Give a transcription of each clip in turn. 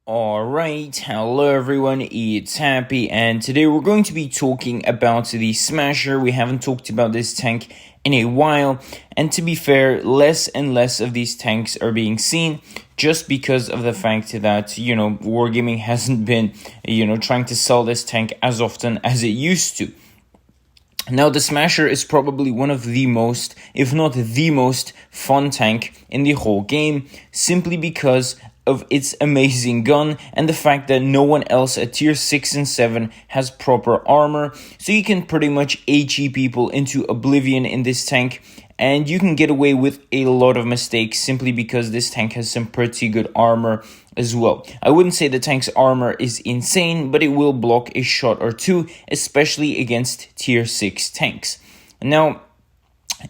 Alright, hello everyone, it's Happy, and today we're going to be talking about the Smasher. We haven't talked about this tank in a while, and to be fair, less and less of these tanks are being seen, just because of the fact that, Wargaming hasn't been, trying to sell this tank as often as it used to. Now, the Smasher is probably one of the most, if not the most, fun tank in the whole game, simply because of its amazing gun and the fact that no one else at tier 6 and 7 has proper armor, so you can pretty much HE people into oblivion in this tank, and you can get away with a lot of mistakes simply because this tank has some pretty good armor as well. I wouldn't say the tank's armor is insane, but it will block a shot or two, especially against tier 6 tanks. Now,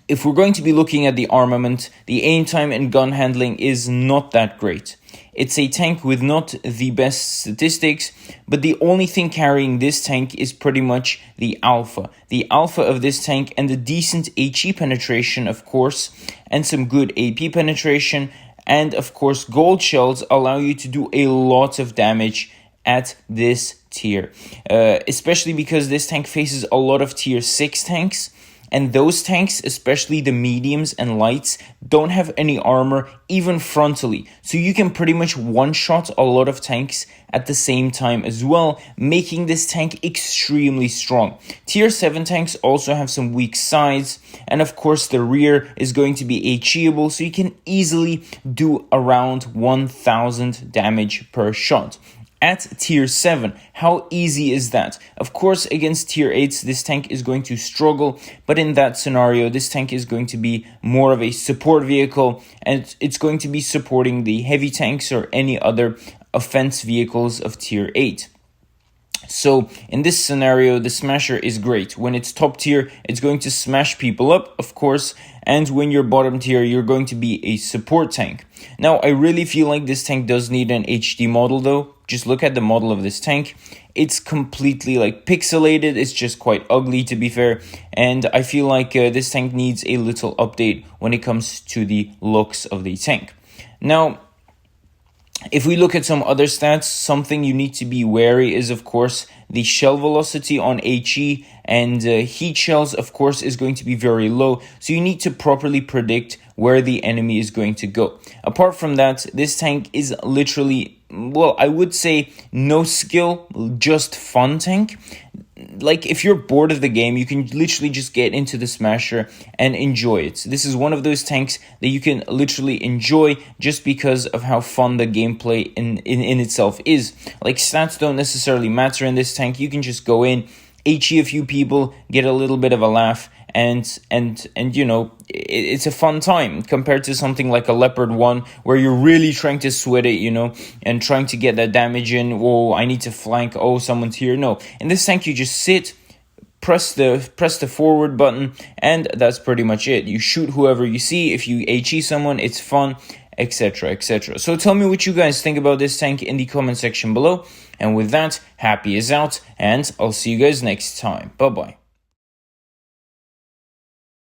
if we're going to be looking at the armament, the aim time and gun handling is not that great. It's a tank with not the best statistics, but the only thing carrying this tank is pretty much the alpha. The alpha of this tank and the decent HE penetration, of course, and some good AP penetration, and of course gold shells allow you to do a lot of damage at this tier. Especially because this tank faces a lot of tier 6 tanks, and those tanks, especially the mediums and lights, don't have any armor even frontally. So you can pretty much one-shot a lot of tanks at the same time as well, making this tank extremely strong. Tier 7 tanks also have some weak sides, and of course the rear is going to be HEable, so you can easily do around 1000 damage per shot. At tier 7, how easy is that? Of course, against tier 8s, this tank is going to struggle, but in that scenario, this tank is going to be more of a support vehicle, and it's going to be supporting the heavy tanks or any other offense vehicles of tier 8. So, in this scenario, the Smasher is great. When it's top tier, it's going to smash people up, of course, and when you're bottom tier, you're going to be a support tank. Now, I really feel like this tank does need an HD model though. Just look at the model of this tank. It's completely pixelated. It's just quite ugly, to be fair, and I feel like this tank needs a little update when it comes to the looks of the tank. Now, if we look at some other stats, something you need to be wary is, of course, the shell velocity on HE, and heat shells, of course, is going to be very low, so you need to properly predict where the enemy is going to go. Apart from that, this tank is literally, well, I would say no skill, just fun tank. If you're bored of the game, you can literally just get into the Smasher and enjoy it. This is one of those tanks that you can literally enjoy just because of how fun the gameplay in itself is. Stats don't necessarily matter in this tank. You can just go in, HE a few people, get a little bit of a laugh, and it's a fun time compared to something like a Leopard 1 where you're really trying to sweat it, and trying to get that damage in. Oh, I need to flank. Oh, someone's here. No, in this tank you just sit, press the forward button, and that's pretty much it. You shoot whoever you see. If you HE someone, it's fun, etc, etc. So tell me what you guys think about this tank in the comment section below. And with that, Happy is out, and I'll see you guys next time. Bye bye.